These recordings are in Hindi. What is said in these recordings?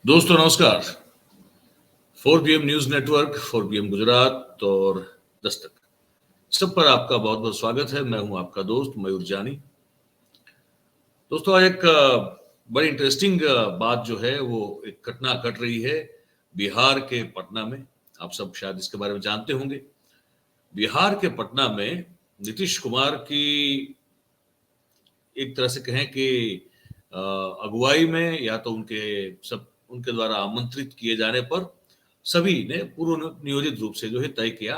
दोस्तों नमस्कार। 4 PM news network, 4 PM Gujarat और दस्तक सब पर आपका बहुत बहुत स्वागत है। मैं हूं आपका दोस्त मयूर जानी। दोस्तों आज एक बड़ी इंटरेस्टिंग बात जो है वो एक घटना घट रही है बिहार के पटना में। आप सब शायद इसके बारे में जानते होंगे। बिहार के पटना में नीतीश कुमार की एक तरह से कहें कि अगुवाई में या तो उनके द्वारा आमंत्रित किए जाने पर सभी ने पूर्व नियोजित रूप से जो है तय किया।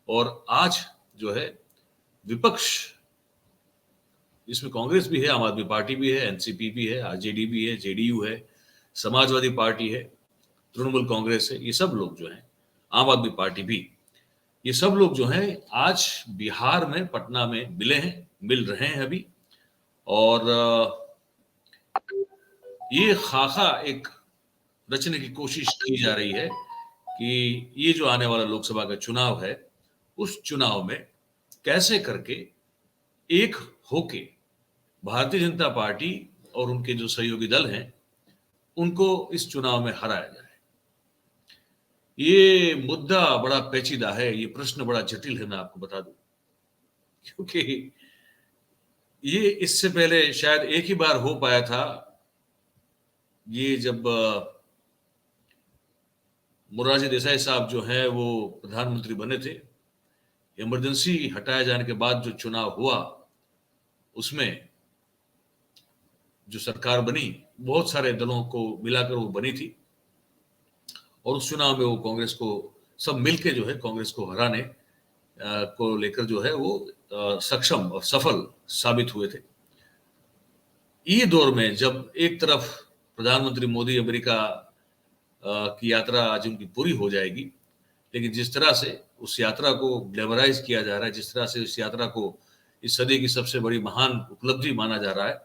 और आज जो है विपक्ष, इसमें कांग्रेस भी है, आम आदमी पार्टी भी है, एनसीपी भी है, आरजेडी भी है, जेडीयू है, समाजवादी पार्टी है, तृणमूल कांग्रेस है, ये सब लोग जो हैं, आम आदमी पार्टी भी, ये सब लोग जो हैं आज बिहार में पटना में मिल रहे हैं अभी। और ये खाका एक रचने की कोशिश की जा रही है कि ये जो आने वाला लोकसभा का चुनाव है उस चुनाव में कैसे करके एक होके भारतीय जनता पार्टी और उनके जो सहयोगी दल हैं उनको इस चुनाव में हराया जाए। ये मुद्दा बड़ा पेचीदा है, ये प्रश्न बड़ा जटिल है, मैं आपको बता दूं, क्योंकि ये इससे पहले शायद एक ही बार हो पाया था। ये जब मोरारजी देसाई साहब जो है वो प्रधानमंत्री बने थे, इमरजेंसी हटाए जाने के बाद जो चुनाव हुआ उसमें जो सरकार बनी बहुत सारे दलों को मिलाकर वो बनी थी और उस चुनाव में वो कांग्रेस को सब मिलके जो है कांग्रेस को हराने को लेकर जो है वो सक्षम और सफल साबित हुए थे। ये दौर में जब एक तरफ प्रधानमंत्री मोदी अमेरिका की यात्रा आज उनकी पूरी हो जाएगी, लेकिन जिस तरह से उस यात्रा को ग्लैमराइज किया जा रहा है, जिस तरह से इस यात्रा को इस सदी की सबसे बड़ी महान उपलब्धि माना जा रहा है,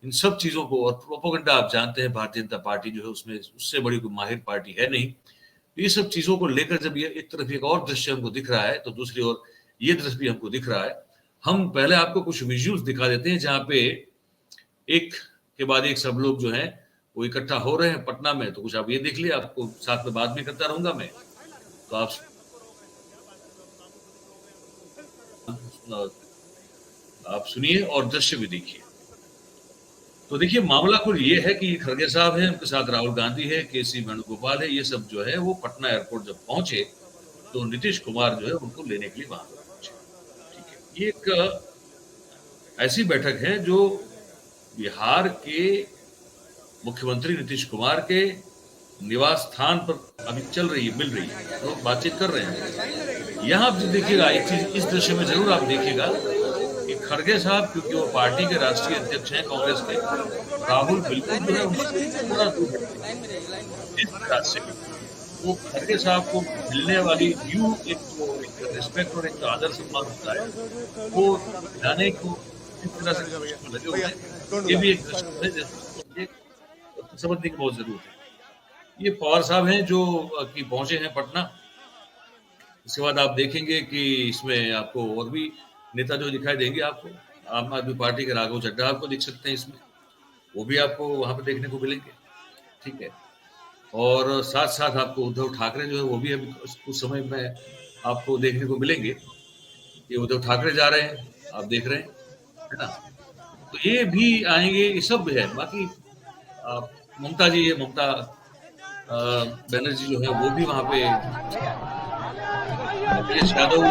इन सब चीजों को, और प्रोपेगेंडा आप जानते हैं भारतीय जनता पार्टी जो है उसमें उससे बड़ी कोई माहिर पार्टी है नहीं। ये सब चीजों को लेकर जब ये एक तरफ एक और दृश्य हमको दिख रहा है तो दूसरी ओर ये दृश्य भी हमको दिख रहा है। हम पहले आपको कुछ विजुअल्स दिखा देते हैं जहां पे एक के बाद एक सब लोग जो है वो इकट्ठा हो रहे हैं पटना में। तो कुछ आप ये देख लिया, आपको साथ में बात भी करता रहूंगा मैं, तो आप सुनिए और दृश्य भी देखिए। तो देखिए मामला कुल ये है कि खड़गे साहब हैं, उनके साथ राहुल गांधी है, केसी वेणुगोपाल है, ये सब जो है वो पटना एयरपोर्ट जब पहुंचे तो नीतीश कुमार जो है उनको लेने के लिए वहां पर पहुंचे। ठीक है, ये एक ऐसी बैठक है जो बिहार के मुख्यमंत्री नीतीश कुमार के निवास स्थान पर अभी चल रही है, मिल रही है, लोग बातचीत कर रहे हैं। यहाँ आप देखिएगा एक चीज इस दृश्य में जरूर आप देखिएगा कि खड़गे साहब, क्योंकि वो पार्टी के राष्ट्रीय अध्यक्ष हैं कांग्रेस के, राहुल बिल्कुल जो है उनसे थोड़ा दूर इस तरह से वो खड़गे साहब को मिलने वाली ड्यू एक रिस्पेक्ट और एक आदर सम्मान होता है वो जाने को इस तरह से लगे हुए हैं। ये भी एक दृश्य है समझने की बहुत जरूरत है। ये पवार साहब हैं जो कि पहुंचे हैं पटना। इसके बाद आप देखेंगे कि इसमें आपको और भी नेता जो दिखाई देंगे, आपको आम आदमी पार्टी के राघव चड्ढा आपको दिख सकते हैं इसमें, वो भी आपको वहां पर देखने को मिलेंगे। ठीक है, और साथ साथ आपको उद्धव ठाकरे जो है वो भी अभी कुछ समय में आपको देखने को मिलेंगे। ये उद्धव ठाकरे जा रहे हैं, आप देख रहे हैं, है ना। तो ये भी आएंगे, ये सब है। बाकी ममता जी है, ममता बनर्जी जो है वो भी वहां पे, अखिलेश यादव,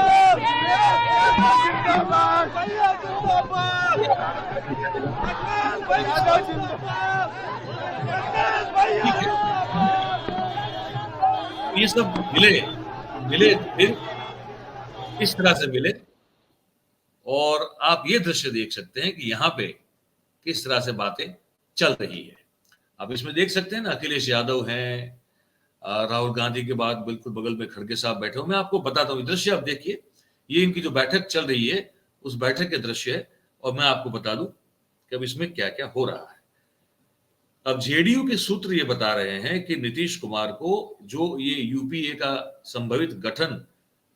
ये सब मिले फिर इस तरह से मिले और आप ये दृश्य देख सकते हैं कि यहाँ पे किस तरह से बातें चल रही है। आप इसमें देख सकते हैं ना, अखिलेश यादव हैं, राहुल गांधी के बाद बिल्कुल बगल में खड़गे साहब बैठे हो। मैं आपको बताता हूँ दृश्य, आप देखिए, ये इनकी जो बैठक चल रही है उस बैठक के दृश्य है और मैं आपको बता दूं कि अब इसमें क्या क्या हो रहा है। अब जेडीयू के सूत्र ये बता रहे हैं कि नीतीश कुमार को जो ये यूपीए का संभवित गठन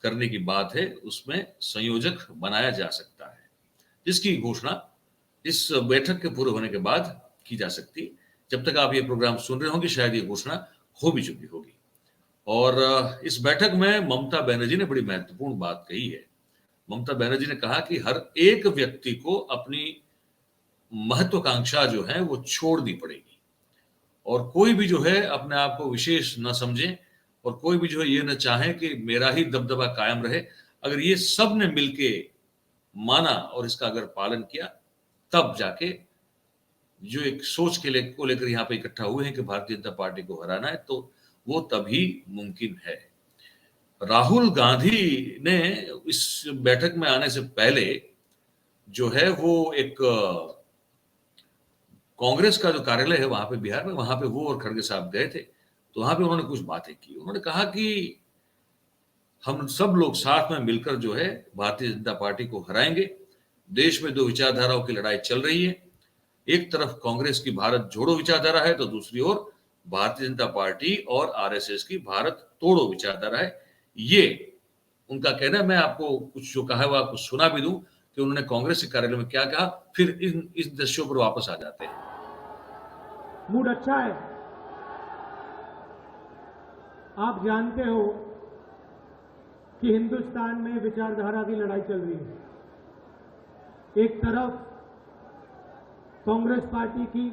करने की बात है उसमें संयोजक बनाया जा सकता है, जिसकी घोषणा इस बैठक के पूरे होने के बाद की जा सकती, जब तक आप ये प्रोग्राम सुन रहे होंगे शायद ये घोषणा हो भी चुकी होगी। और इस बैठक में ममता बनर्जी ने बड़ी महत्वपूर्ण बात कही है। ममता बनर्जी ने कहा कि हर एक व्यक्ति को अपनी महत्वाकांक्षा जो है वो छोड़नी पड़ेगी और कोई भी जो है अपने आप को विशेष न समझे और कोई भी जो है ये न चाहे कि मेरा ही दबदबा कायम रहे। अगर ये सब ने मिलके माना और इसका अगर पालन किया तब जाके जो एक सोच के को लेकर यहाँ पे इकट्ठा हुए हैं कि भारतीय जनता पार्टी को हराना है तो वो तभी मुमकिन है। राहुल गांधी ने इस बैठक में आने से पहले जो है वो एक कांग्रेस का जो कार्यालय है वहां पे बिहार में, वहां पे वो और खड़गे साहब गए थे। तो वहां पे उन्होंने कुछ बातें की। उन्होंने कहा कि हम सब लोग साथ में मिलकर जो है भारतीय जनता पार्टी को हराएंगे। देश में दो विचारधाराओं की लड़ाई चल रही है। एक तरफ कांग्रेस की भारत जोड़ो विचारधारा है तो दूसरी ओर भारतीय जनता पार्टी और आरएसएस की भारत तोड़ो विचारधारा है। ये उनका कहना है। मैं आपको कुछ जो कहा है वो आपको सुना भी दूं कि उन्होंने कांग्रेस के कार्यालय में क्या कहा, फिर इस दृश्यों पर वापस आ जाते हैं। मूड अच्छा है। आप जानते हो कि हिंदुस्तान में विचारधारा की लड़ाई चल रही है। एक तरफ कांग्रेस पार्टी की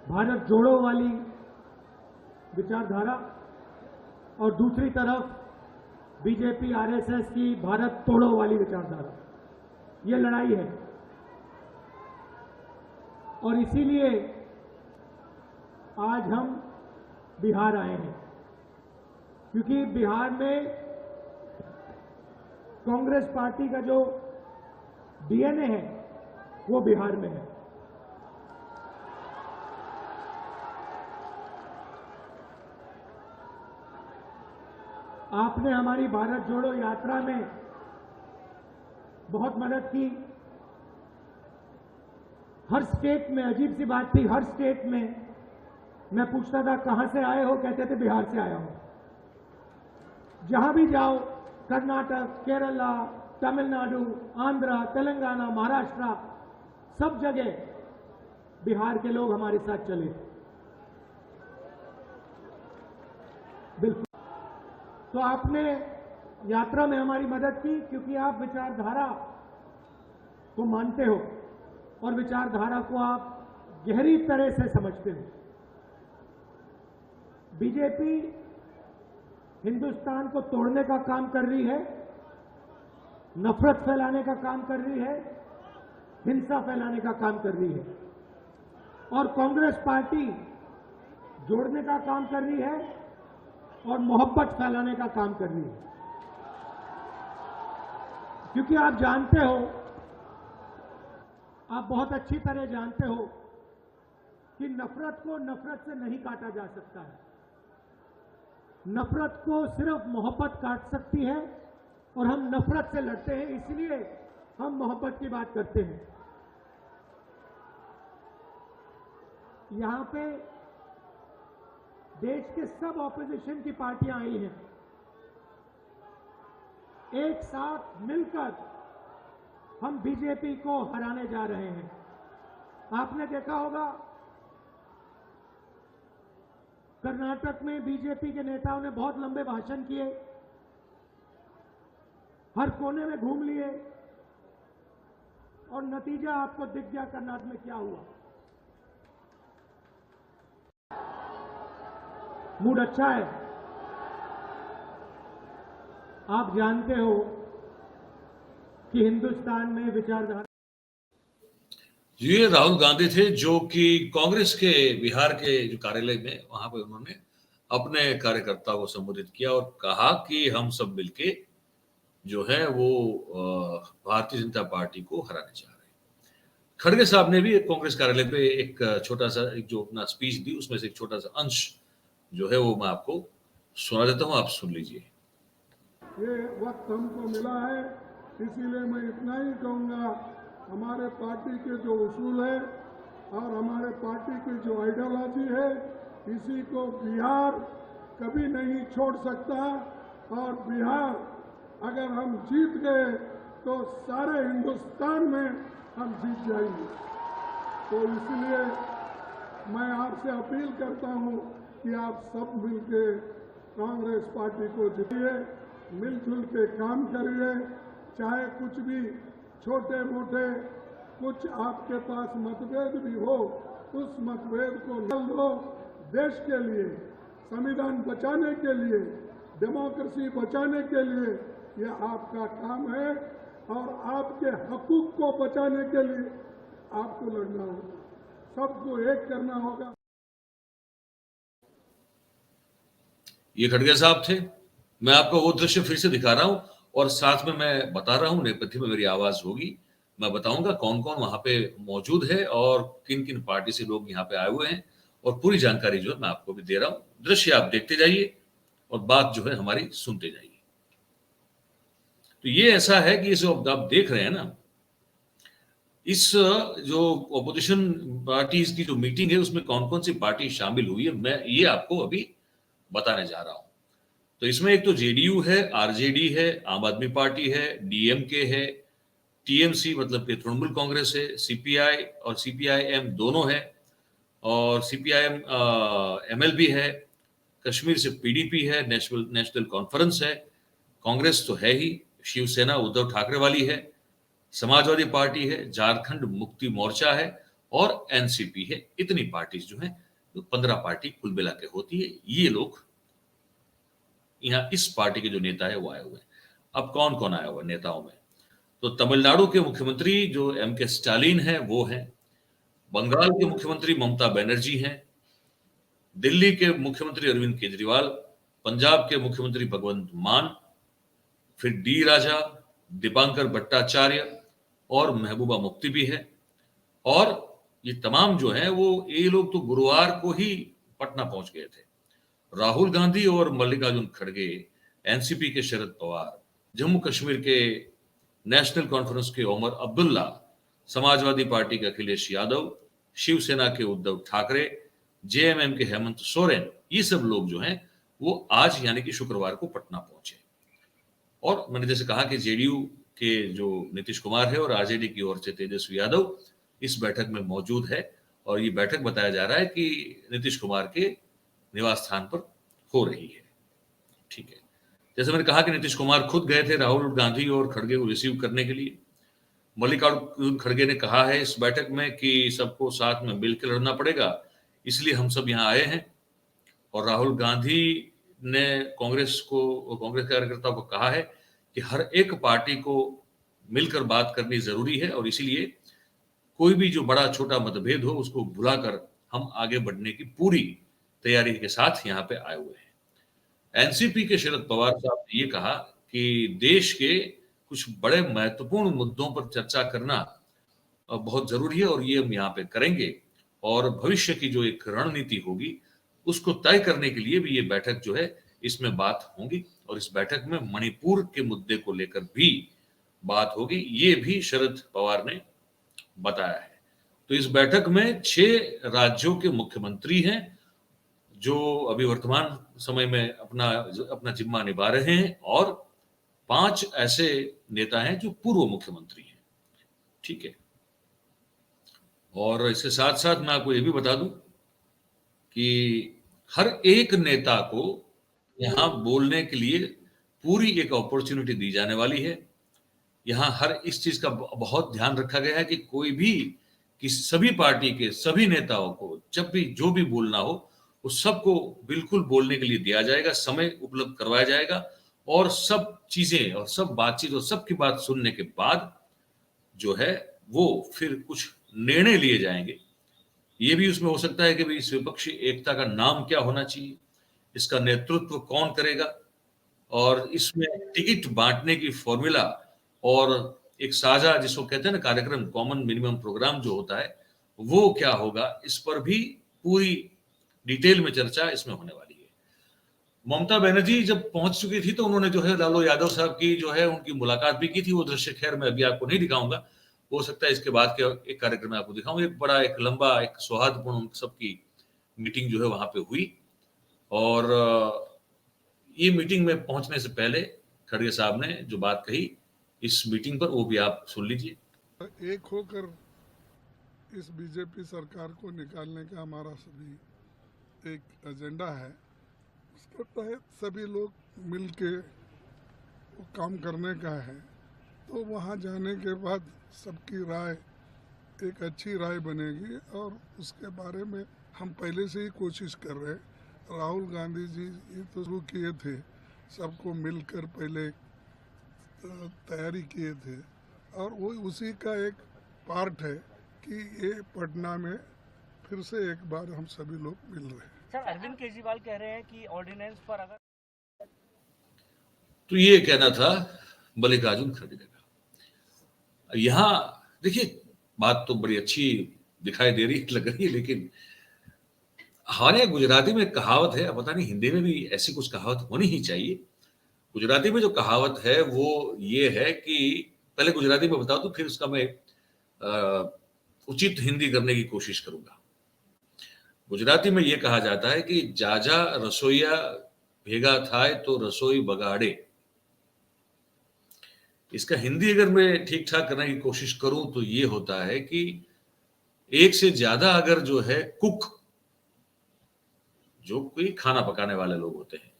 भारत जोड़ो वाली विचारधारा और दूसरी तरफ बीजेपी आरएसएस की भारत तोड़ो वाली विचारधारा। ये लड़ाई है और इसीलिए आज हम बिहार आए हैं, क्योंकि बिहार में कांग्रेस पार्टी का जो डीएनए है वो बिहार में है। आपने हमारी भारत जोड़ो यात्रा में बहुत मदद की। हर स्टेट में अजीब सी बात थी, हर स्टेट में मैं पूछता था कहां से आए हो, कहते थे बिहार से आया हूं। जहां भी जाओ, कर्नाटक, केरला, तमिलनाडु, आंध्र, तेलंगाना, महाराष्ट्र, सब जगह बिहार के लोग हमारे साथ चले। बिल्कुल। तो आपने यात्रा में हमारी मदद की क्योंकि आप विचारधारा को मानते हो और विचारधारा को आप गहरी तरह से समझते हो। बीजेपी हिंदुस्तान को तोड़ने का काम कर रही है, नफरत फैलाने का काम कर रही है, हिंसा फैलाने का काम कर रही है। और कांग्रेस पार्टी जोड़ने का काम कर रही है और मोहब्बत फैलाने का काम कर रही है। क्योंकि आप जानते हो, आप बहुत अच्छी तरह जानते हो कि नफरत को नफरत से नहीं काटा जा सकता है। नफरत को सिर्फ मोहब्बत काट सकती है और हम नफरत से लड़ते हैं, इसलिए हम मोहब्बत की बात करते हैं। यहां पे देश के सब ऑपोजिशन की पार्टियां आई हैं, एक साथ मिलकर हम बीजेपी को हराने जा रहे हैं। आपने देखा होगा कर्नाटक में बीजेपी के नेताओं ने बहुत लंबे भाषण किए, हर कोने में घूम लिए और नतीजा आपको दिख गया कर्नाटक में क्या हुआ। मूड अच्छा है। आप जानते हो कि हिंदुस्तान में विचारधारा। ये राहुल गांधी थे जो कि कांग्रेस के बिहार के जो कार्यालय में वहां पे उन्होंने अपने कार्यकर्ताओं को संबोधित किया और कहा कि हम सब मिलके जो है वो भारतीय जनता पार्टी को हराने जा रहे हैं। खड़गे साहब ने भी कांग्रेस कार्यालय पे एक छोटा सा एक जो अपना स्पीच दी, उसमें से एक छोटा सा अंश जो है वो मैं आपको सुना देता हूं, आप सुन लीजिए। ये वक्त हमको मिला है, इसीलिए मैं इतना ही कहूँगा, हमारे पार्टी के जो उसूल है और हमारे पार्टी की जो आइडियोलॉजी है, इसी को बिहार कभी नहीं छोड़ सकता। और बिहार अगर हम जीत गए तो सारे हिंदुस्तान में हम जीत जाएंगे। तो इसलिए मैं आपसे अपील करता हूं कि आप सब मिलके कांग्रेस पार्टी को जितिए, मिलजुल के काम करिए। चाहे कुछ भी छोटे मोटे कुछ आपके पास मतभेद भी हो, उस मतभेद को निकाल दो। देश के लिए, संविधान बचाने के लिए, डेमोक्रेसी बचाने के लिए यह आपका काम है और आपके हकूक को बचाने के लिए आपको लड़ना होगा, सबको एक करना होगा। ये खड़गे साहब थे। मैं आपको वो दृश्य फिर से दिखा रहा हूं और साथ में मैं बता रहा हूं, नेपथ्य में मेरी आवाज होगी, मैं बताऊंगा कौन कौन वहां पे मौजूद है और किन किन पार्टी से लोग यहाँ पे आए हुए हैं, और पूरी जानकारी जो है मैं आपको भी दे रहा हूं। दृश्य आप देखते जाइए और बात जो है हमारी सुनते जाइए। तो ये ऐसा है कि इसे आप देख रहे हैं ना, इस जो ऑपोजिशन पार्टीज की जो मीटिंग है उसमें कौन कौन सी पार्टी शामिल हुई है, मैं ये आपको अभी बताने जा रहा हूं। तो इसमें एक तो जेडीयू है, आरजेडी है, आम आदमी पार्टी है, डीएमके है, टीएमसी मतलब कि तृणमूल कांग्रेस है, सीपीआई और सीपीआईएम दोनों है, और सीपीआईएम एमएलबी है, कश्मीर से पीडीपी है, नेशनल कॉन्फ्रेंस है, कांग्रेस तो है ही, शिवसेना उद्धव ठाकरे वाली है, समाजवादी पार्टी है, झारखंड मुक्ति मोर्चा है और एनसीपी है। इतनी पार्टीज जो है, 15 पार्टी कुल मिला के होती है। ये लोग यहाँ इस पार्टी के जो नेता है वो आए हुए हैं। अब कौन कौन आया हुआ है नेताओं में? तो तमिलनाडु के मुख्यमंत्री जो एमके स्टालिन है वो है, बंगाल के मुख्यमंत्री ममता बनर्जी हैं, दिल्ली के मुख्यमंत्री अरविंद केजरीवाल, पंजाब के मुख्यमंत्री भगवंत मान, फिर डी राजा, दीपांकर भट्टाचार्य और महबूबा मुफ्ती भी है। और ये तमाम जो है वो ये लोग तो गुरुवार को ही पटना पहुंच गए थे। राहुल गांधी और मल्लिकार्जुन खड़गे, एनसीपी के शरद पवार, जम्मू कश्मीर के नेशनल कॉन्फ्रेंस के ओमर अब्दुल्ला, समाजवादी पार्टी के अखिलेश यादव, शिवसेना के उद्धव ठाकरे, जेएमएम के हेमंत सोरेन, ये सब लोग जो हैं वो आज यानी कि शुक्रवार को पटना पहुंचे। और मैंने जैसे कहा कि जेडीयू के जो नीतीश कुमार है और आरजेडी की ओर से तेजस्वी यादव इस बैठक में मौजूद है, और ये बैठक बताया जा रहा है कि नीतीश कुमार के निवास स्थान पर हो रही है। ठीक है, जैसे मैंने कहा कि नीतीश कुमार खुद गए थे राहुल गांधी और खड़गे को रिसीव करने के लिए। मल्लिकार्जुन खड़गे ने कहा है इस बैठक में कि सबको साथ में मिलकर लड़ना पड़ेगा, इसलिए हम सब यहाँ आए हैं। और राहुल गांधी ने कांग्रेस कार्यकर्ताओं को कहा है कि हर एक पार्टी को मिलकर बात करनी जरूरी है, और इसीलिए कोई भी जो बड़ा छोटा मतभेद हो उसको भुलाकर हम आगे बढ़ने की पूरी तैयारी के साथ यहाँ पे आए हुए हैं। एनसीपी के शरद पवार साहब ने ये कहा कि देश के कुछ बड़े महत्वपूर्ण मुद्दों पर चर्चा करना बहुत जरूरी है और ये हम यहाँ पे करेंगे, और भविष्य की जो एक रणनीति होगी उसको तय करने के लिए भी ये बैठक जो है इसमें बात होगी, और इस बैठक में मणिपुर के मुद्दे को लेकर भी बात होगी, ये भी शरद पवार ने बताया है। तो इस बैठक में 6 राज्यों के मुख्यमंत्री हैं जो अभी वर्तमान समय में अपना जिम्मा निभा रहे हैं, और 5 ऐसे नेता हैं जो पूर्व मुख्यमंत्री हैं। ठीक है, और इसके साथ साथ मैं आपको ये भी बता दूं कि हर एक नेता को यहाँ बोलने के लिए पूरी एक अपॉर्चुनिटी दी जाने वाली है। यहाँ हर इस चीज का बहुत ध्यान रखा गया है कि कोई भी सभी पार्टी के सभी नेताओं को जब भी जो भी बोलना हो उस सबको बिल्कुल बोलने के लिए दिया जाएगा, समय उपलब्ध करवाया जाएगा, और सब चीजें और सब बातचीत और सबकी बात सुनने के बाद जो है वो फिर कुछ निर्णय लिए जाएंगे। ये भी उसमें हो सकता है कि भाई इस विपक्षी एकता का नाम क्या होना चाहिए, इसका नेतृत्व कौन करेगा, और इसमें टिकट बांटने की फॉर्मूला और एक साझा जिसको कहते हैं ना कार्यक्रम, कॉमन मिनिमम प्रोग्राम जो होता है वो क्या होगा, इस पर भी पूरी डिटेल में चर्चा इसमें होने वाली है। ममता बनर्जी जब पहुंच चुकी थी तो उन्होंने जो है लालू यादव साहब की जो है उनकी मुलाकात भी की थी। वो दृश्य खैर मैं अभी आपको नहीं दिखाऊंगा, हो सकता है इसके बाद के एक कार्यक्रम में आपको दिखाऊं। एक बड़ा एक लंबा एक सौहार्दपूर्ण सबकी मीटिंग जो है वहां पे हुई, और ये मीटिंग में पहुंचने से पहले खड़गे साहब ने जो बात कही इस मीटिंग पर वो भी आप सुन लीजिए। एक होकर इस बीजेपी सरकार को निकालने का हमारा सभी एक एजेंडा है। उसके तहत सभी लोग मिल के काम करने का है। तो वहाँ जाने के बाद सबकी राय एक अच्छी राय बनेगी और उसके बारे में हम पहले से ही कोशिश कर रहे हैं। राहुल गांधी जी ये तो शुरू किए थे, सबको मिलकर पहले तैयारी किए थे और वो उसी का एक पार्ट है कि ये पटना में फिर से एक बार हम सभी लोग मिल रहे हैं। सर, अरविंद केजरीवाल कह रहे हैं कि ऑर्डिनेंस पर अगर, तो ये कहना था मल्लिकार्जुन खड़गे का। यहाँ देखिए बात तो बड़ी अच्छी दिखाई दे रही लग रही है, लेकिन हमारे गुजराती में कहावत है, पता नहीं हिंदी में भी ऐसी कुछ कहावत होनी ही चाहिए। गुजराती में जो कहावत है वो ये है कि, पहले गुजराती में बता दूं फिर उसका मैं उचित हिंदी करने की कोशिश करूंगा। गुजराती में ये कहा जाता है कि जाजा रसोईया भेगा थाय तो रसोई बगाड़े। इसका हिंदी अगर मैं ठीक ठाक करने की कोशिश करूं तो ये होता है कि एक से ज्यादा अगर जो है कुक, जो कोई खाना पकाने वाले लोग होते हैं,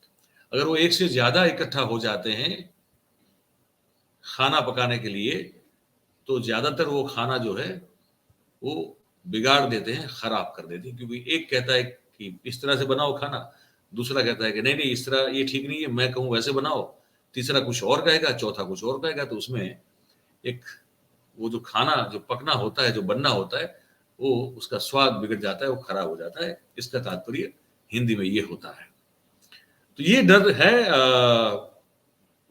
अगर वो एक से ज्यादा इकट्ठा हो जाते हैं खाना पकाने के लिए, तो ज्यादातर वो खाना जो है वो बिगाड़ देते हैं, खराब कर देते हैं। क्योंकि एक कहता है कि इस तरह से बनाओ खाना, दूसरा कहता है कि नहीं नहीं इस तरह ये ठीक नहीं है, मैं कहूँ वैसे बनाओ, तीसरा कुछ और कहेगा, चौथा कुछ और कहेगा। तो उसमें एक वो जो खाना जो पकना होता है, जो बनना होता है, वो उसका स्वाद बिगड़ जाता है, वो खराब हो जाता है। इसका तात्पर्य हिंदी में ये होता है। तो ये डर है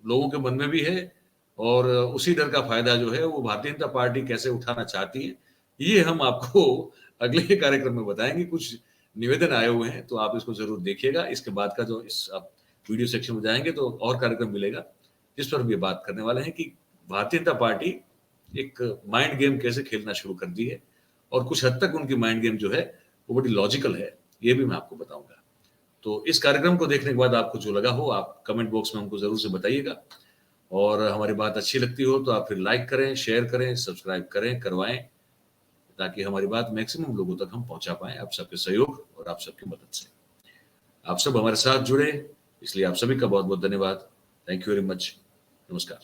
लोगों के मन में भी है, और उसी डर का फायदा जो है वो भारतीय जनता पार्टी कैसे उठाना चाहती है, ये हम आपको अगले कार्यक्रम में बताएंगे। कुछ निवेदन आए हुए हैं तो आप इसको जरूर देखिएगा। इसके बाद का जो इस आप वीडियो सेक्शन में जाएंगे तो और कार्यक्रम मिलेगा, जिस पर भी बात करने वाले हैं कि भारतीय जनता पार्टी एक माइंड गेम कैसे खेलना शुरू कर दी है, और कुछ हद तक उनकी माइंड गेम जो है वो बड़ी लॉजिकल है, ये भी मैं आपको बताऊंगा। तो इस कार्यक्रम को देखने के बाद आपको जो लगा हो आप कमेंट बॉक्स में हमको जरूर से बताइएगा, और हमारी बात अच्छी लगती हो तो आप फिर लाइक करें, शेयर करें, सब्सक्राइब करें, करवाएं, ताकि हमारी बात मैक्सिमम लोगों तक हम पहुंचा पाएं आप सबके सहयोग और आप सबकी मदद से। आप सब हमारे साथ जुड़े, इसलिए आप सभी का बहुत बहुत धन्यवाद। Thank you very much. नमस्कार।